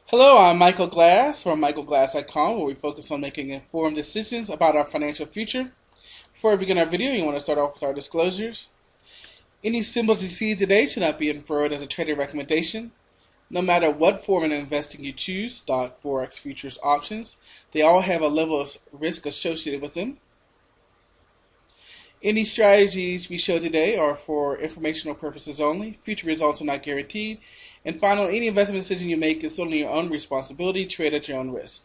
Hello, I'm Michael Glass from michaelglass.com, where we focus on making informed decisions about our financial future. Before we begin our video, you want to start off with our disclosures. Any symbols you see today should not be inferred as a trading recommendation. No matter what form of investing you choose, stock, forex, futures, options, they all have a level of risk associated with them. Any strategies we show today are for informational purposes only. Future results are not guaranteed. And finally, any investment decision you make is solely your own responsibility. Trade at your own risk.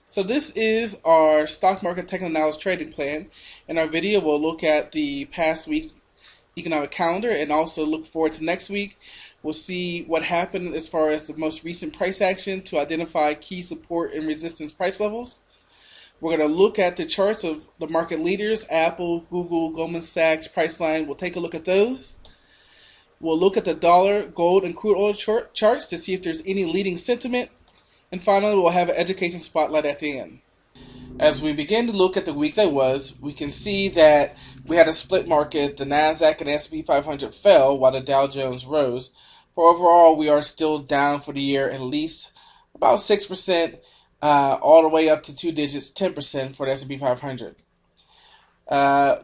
So this is our stock market technical analysis trading plan. In our video, we'll look at the past week's economic calendar and also look forward to next week. We'll see what happened as far as the most recent price action to identify key support and resistance price levels. We're going to look at the charts of the market leaders, Apple, Google, Goldman-Sachs, Priceline. We'll take a look at those. We'll look at the dollar, gold, and crude oil charts to see if there's any leading sentiment. And finally, we'll have an education spotlight at the end. As we begin to look at the week that was, we can see that we had a split market. The NASDAQ and S&P 500 fell while the Dow Jones rose. But overall, we are still down for the year at least about 6%. All the way up to 2 digits, 10% for the S&P 500.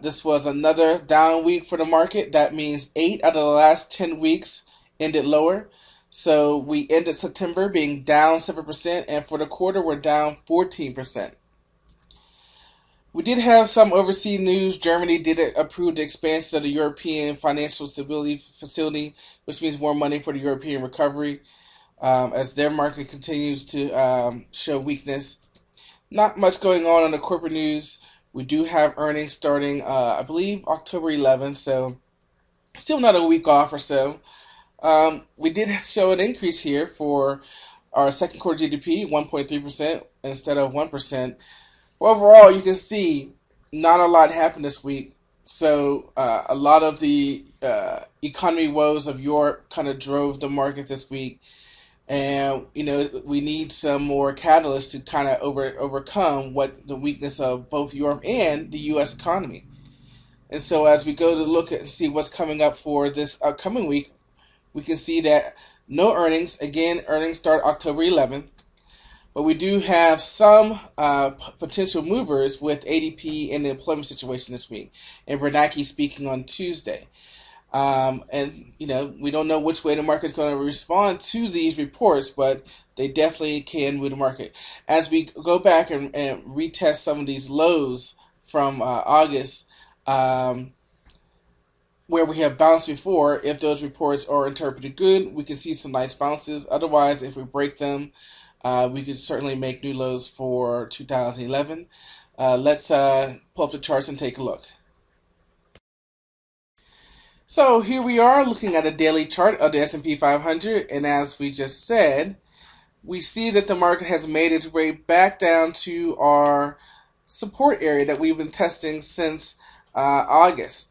This was another down week for the market. That means 8 out of the last 10 weeks ended lower. So we ended September being down 7%, and for the quarter we're down 14%. We did have some overseas news. Germany did approve the expansion of the European Financial Stability Facility, which means more money for the European recovery. As their market continues to show weakness. Not much going on the corporate news. We do have earnings starting, I believe, October 11th, so still not a week off or so. We did show an increase here for our second quarter GDP, 1.3% instead of 1%. Well, overall, you can see not a lot happened this week. So a lot of the economy woes of Europe kind of drove the market this week. And, we need some more catalysts to kind of overcome what the weakness of both Europe and the U.S. economy. And so as we go to look at and see what's coming up for this upcoming week, we can see that no earnings. Again, earnings start October 11th. But we do have some potential movers with ADP and the employment situation this week. And Bernanke speaking on Tuesday. We don't know which way the market's going to respond to these reports, but they definitely can move the market. As we go back and retest some of these lows from August, where we have bounced before, if those reports are interpreted good, we can see some nice bounces. Otherwise, if we break them, we could certainly make new lows for 2011. Let's pull up the charts and take a look. So here we are looking at a daily chart of the S&P 500, and as we just said, we see that the market has made its way back down to our support area that we've been testing since August.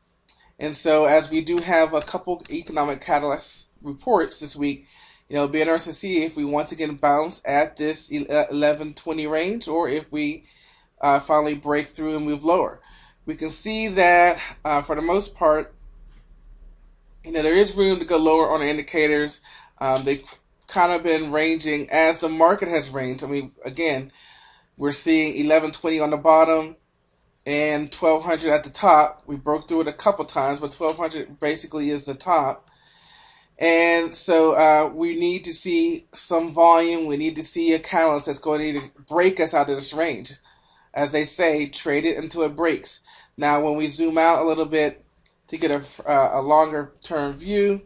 And so as we do have a couple economic catalyst reports this week, it'll be interesting to see if we once again bounce at this 1120 range or if we finally break through and move lower. We can see that for the most part, there is room to go lower on the indicators. They've kind of been ranging as the market has ranged. I mean, again, we're seeing 1120 on the bottom and 1200 at the top. We broke through it a couple times, but 1200 basically is the top. And so we need to see some volume. We need to see a catalyst that's going to need to break us out of this range. As they say, trade it until it breaks. Now, when we zoom out a little bit, to get a longer term view,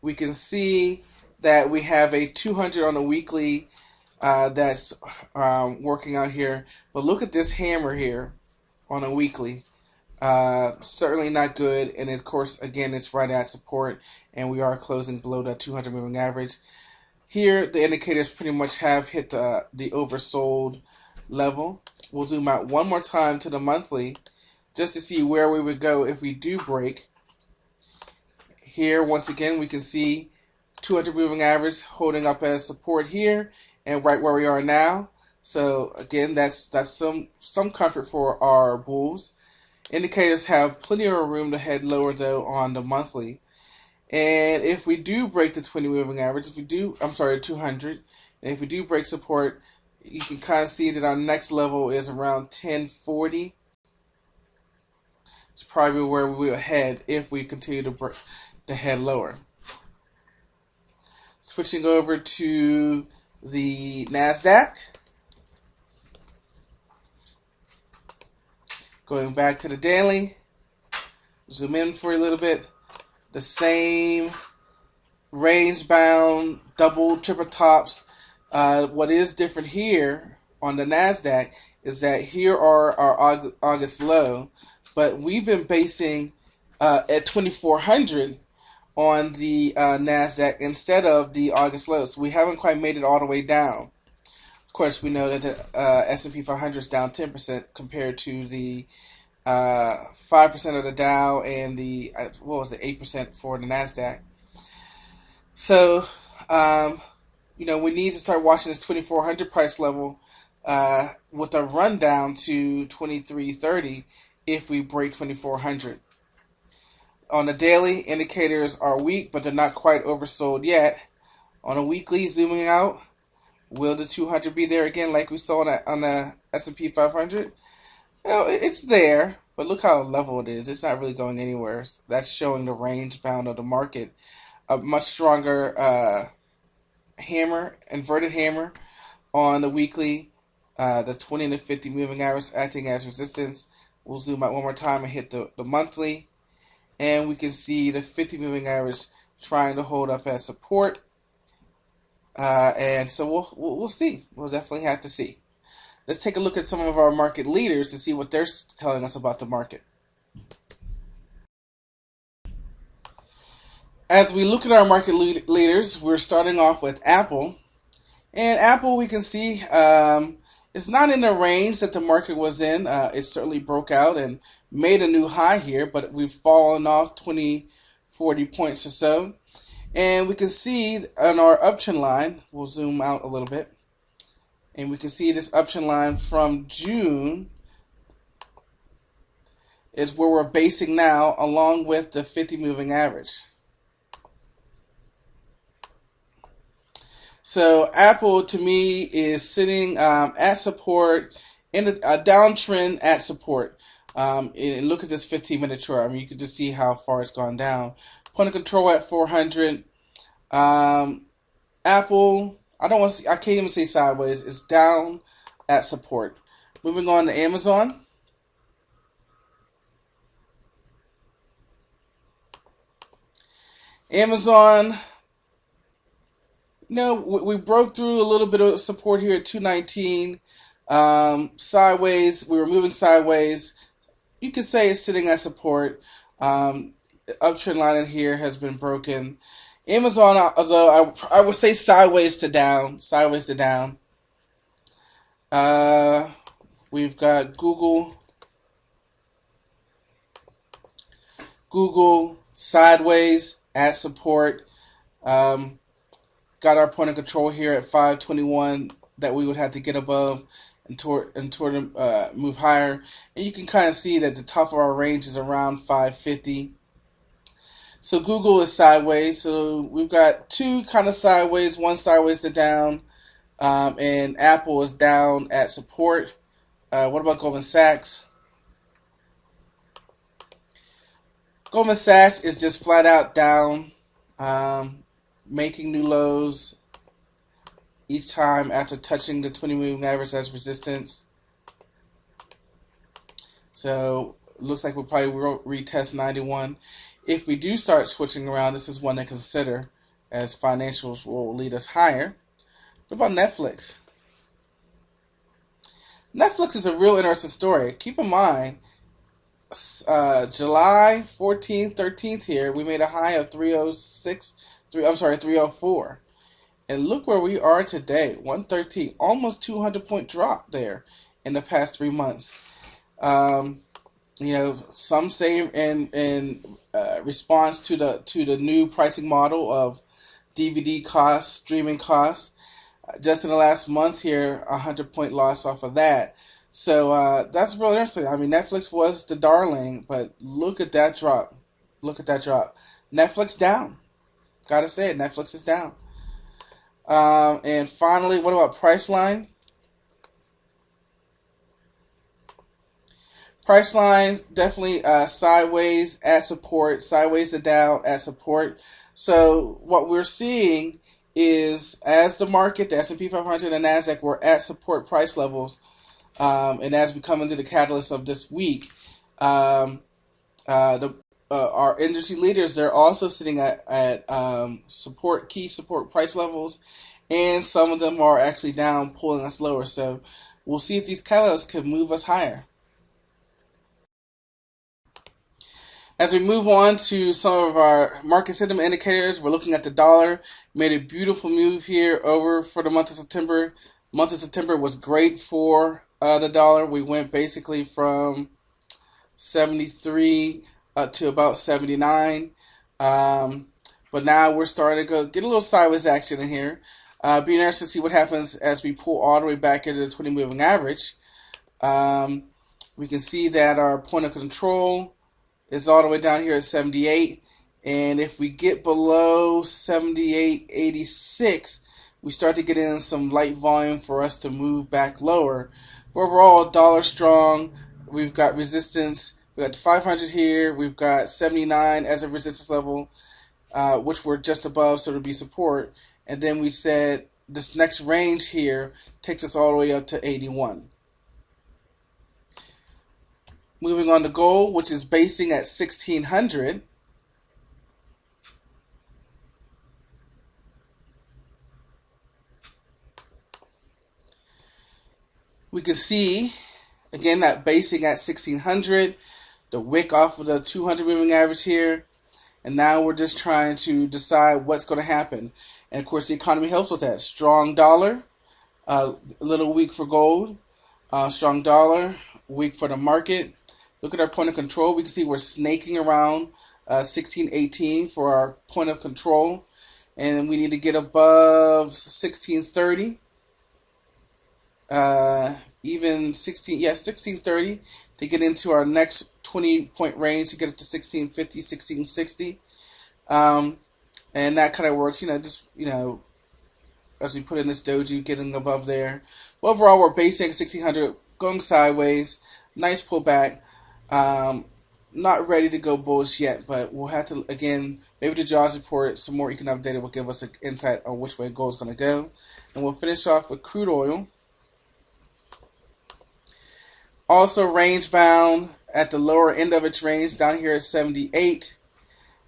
we can see that we have a 200 on a weekly that's working out here. But look at this hammer here on a weekly. Certainly not good. And of course, again, it's right at support. And we are closing below that 200 moving average. Here, the indicators pretty much have hit the oversold level. We'll zoom out one more time to the monthly, just to see where we would go if we do break. Here, once again, we can see 200 moving average holding up as support here and right where we are now. So again, that's some comfort for our bulls. Indicators have plenty of room to head lower though on the monthly. And if we do break the 20 moving average, 200, And if we do break support, you can kind of see that our next level is around 1040. It's probably where we will head if we continue to head lower. Switching over to the NASDAQ. Going back to the daily. Zoom in for a little bit. The same range bound, double, triple tops. What is different here on the NASDAQ is that here are our August low, but we've been basing at 2400 on the NASDAQ instead of the August low. So we haven't quite made it all the way down. Of course, we know that the S&P 500 is down 10% compared to the 5% of the Dow and the 8% for the NASDAQ. So, we need to start watching this 2400 price level with a rundown to 2330 if we break 2400. On the daily, indicators are weak, but they're not quite oversold yet. On a weekly, zooming out, will the 200 be there again like we saw on the S&P 500? Well, it's there, but look how level it is. It's not really going anywhere. That's showing the range bound of the market. A much stronger inverted hammer on the weekly. The 20 and the 50 moving average acting as resistance. We'll zoom out one more time and hit the monthly. And we can see the 50 moving average trying to hold up as support. And so we'll see. We'll definitely have to see. Let's take a look at some of our market leaders to see what they're telling us about the market. As we look at our market leaders, we're starting off with Apple. And Apple, we can see, is not in the range that the market was in. It certainly broke out and made a new high here, but we've fallen off 20, 40 points or so. And we can see on our uptrend line, we'll zoom out a little bit, and we can see this uptrend line from June is where we're basing now, along with the 50 moving average. So Apple, to me, is sitting at support, in a downtrend at support. And look at this 15-minute chart. I mean, you can just see how far it's gone down. Point of control at 400. Apple, I can't even say sideways. It's down at support. Moving on to Amazon. Amazon, we broke through a little bit of support here at 219. Sideways, we were moving sideways. You could say it's sitting at support. Uptrend line in here has been broken. Amazon, although I would say sideways to down. We've got Google sideways at support. Got our point of control here at 521 that we would have to get above and toward move higher. And you can kind of see that the top of our range is around 550. So Google is sideways. So we've got two kind of sideways, one sideways to down, and Apple is down at support. What about Goldman Sachs? Goldman Sachs is just flat out down, making new lows each time after touching the 20 moving average as resistance. So looks like we'll probably retest 91. If we do start switching around, this is one to consider, as financials will lead us higher. What about Netflix? Netflix is a real interesting story. Keep in mind, July 14th, 13th here, we made a high of 304. And look where we are today, 113, almost 200-point drop there in the past 3 months. Some say in response to the new pricing model of DVD costs, streaming costs. Just in the last month here, 100-point loss off of that. So that's really interesting. I mean, Netflix was the darling, but look at that drop. Netflix down. Gotta say it, Netflix is down. And finally, what about price line? Price line definitely sideways at support, sideways to down at support. So what we're seeing is as the market, the S&P 500 and NASDAQ were at support price levels, and as we come into the catalyst of this week, um, the our industry leaders, they're also sitting at support, key support price levels, and some of them are actually down, pulling us lower. So we'll see if these catalysts can move us higher. As we move on to some of our market sentiment indicators, we're looking at the dollar. Made a beautiful move here over for the month of September. Month of September was great for the dollar. We went basically from 73 to about 79. But now we're starting to go get a little sideways action in here. Be interested to see what happens as we pull all the way back into the 20 moving average. Um, we can see that our point of control is all the way down here at 78. And if we get below 78.86, we start to get in some light volume for us to move back lower. But overall, dollar strong. We've got resistance. We got the 500 here. We've got 79 as a resistance level, which we're just above, so it'll be support. And then we said this next range here takes us all the way up to 81. Moving on to gold, which is basing at 1600. We can see, again, that basing at 1600, the wick off of the 200 moving average here. And now we're just trying to decide what's going to happen. And of course, the economy helps with that. Strong dollar, a little weak for gold. Strong dollar, weak for the market. Look at our point of control. We can see we're snaking around 1618 for our point of control. And we need to get above 1630. Even 1630 to get into our next 20-point range to get up to 1650, 1660. And that kind of works, as we put in this doji, getting above there. But overall, we're basing 1600, going sideways, nice pullback. Not ready to go bullish yet, but we'll have to, again, maybe the jobs report, some more economic data will give us an insight on which way gold is going to go. And we'll finish off with crude oil. Also range bound at the lower end of its range, down here at 78.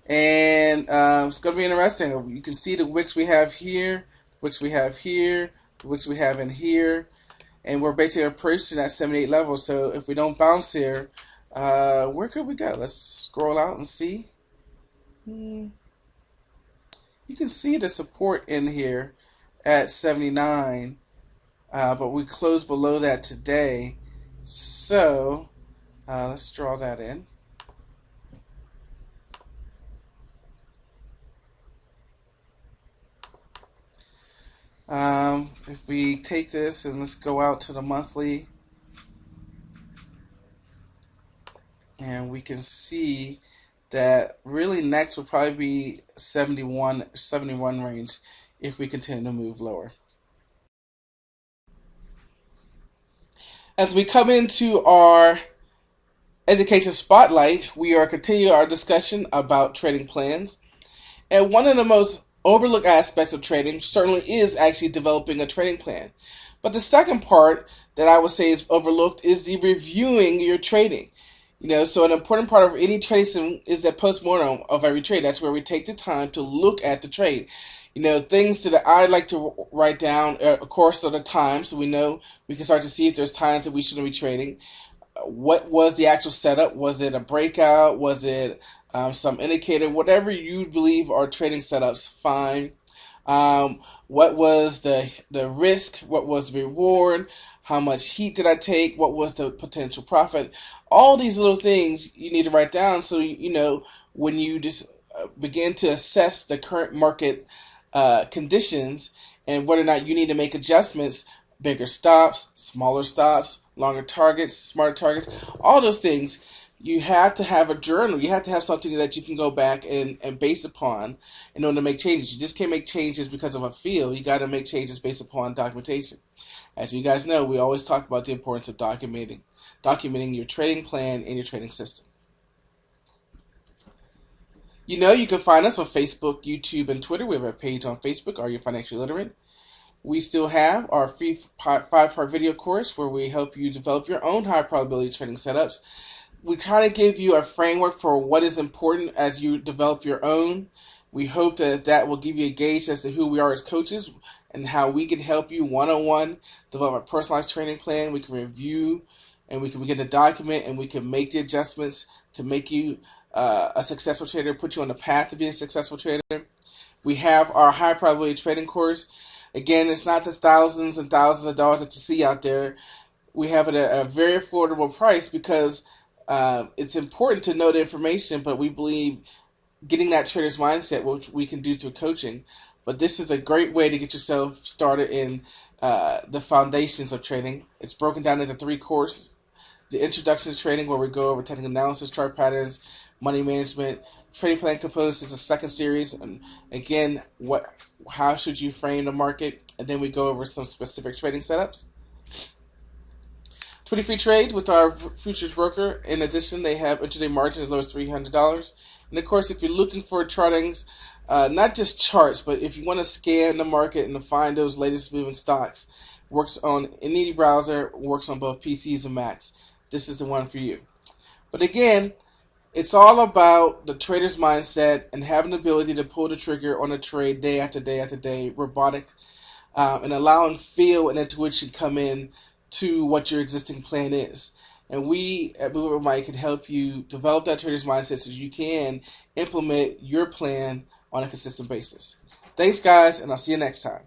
And it's going to be interesting. You can see the wicks we have here, wicks we have here, wicks we have in here. And we're basically approaching that 78 level. So if we don't bounce here, where could we go? Let's scroll out and see. You can see the support in here at 79. But we closed below that today. So let's draw that in. If we take this and let's go out to the monthly, and we can see that really next would probably be 71 range if we continue to move lower. As we come into our education spotlight, we are continuing our discussion about trading plans. And one of the most overlooked aspects of trading certainly is actually developing a trading plan. But the second part that I would say is overlooked is the reviewing your trading. So an important part of any trading is that postmortem of every trade. That's where we take the time to look at the trade. Things that I like to write down, of course, are the times, so we know we can start to see if there's times that we shouldn't be trading. What was the actual setup? Was it a breakout? Was it some indicator? Whatever you believe are trading setups, fine. What was the risk? What was the reward? How much heat did I take? What was the potential profit? All these little things you need to write down so when you just begin to assess the current market conditions and whether or not you need to make adjustments, bigger stops, smaller stops, longer targets, smarter targets, all those things. You have to have a journal. You have to have something that you can go back and base upon in order to make changes. You just can't make changes because of a feel. You got to make changes based upon documentation. As you guys know, we always talk about the importance of documenting your trading plan and your trading system. You know, you can find us on Facebook, YouTube, and Twitter. We have a page on Facebook, Are You Financially Literate? We still have our free 5-part video course where we help you develop your own high probability trading setups. We try to give you a framework for what is important as you develop your own. We hope that will give you a gauge as to who we are as coaches and how we can help you one-on-one develop a personalized training plan. We can review and we can begin to document and we can make the adjustments to make you a successful trader, put you on the path to being a successful trader. We have our high probability trading course. Again, it's not the thousands and thousands of dollars that you see out there. We have it at a very affordable price because it's important to know the information, but we believe getting that trader's mindset, which we can do through coaching. But this is a great way to get yourself started in the foundations of trading. It's broken down into 3 courses. The introduction to trading, where we go over technical analysis, chart patterns, money management. Trading plan components is the second series, and again, how should you frame the market? And then we go over some specific trading setups. 20 free trades with our futures broker. In addition, they have intraday margin as low as $300. And of course, if you're looking for chartings, not just charts, but if you want to scan the market and to find those latest moving stocks, works on any browser, works on both PCs and Macs. This is the one for you. But again, it's all about the trader's mindset and having the ability to pull the trigger on a trade day after day after day, robotic, and allowing feel and intuition come in to what your existing plan is. And we at Move Mike can help you develop that trader's mindset so you can implement your plan on a consistent basis. Thanks, guys, and I'll see you next time.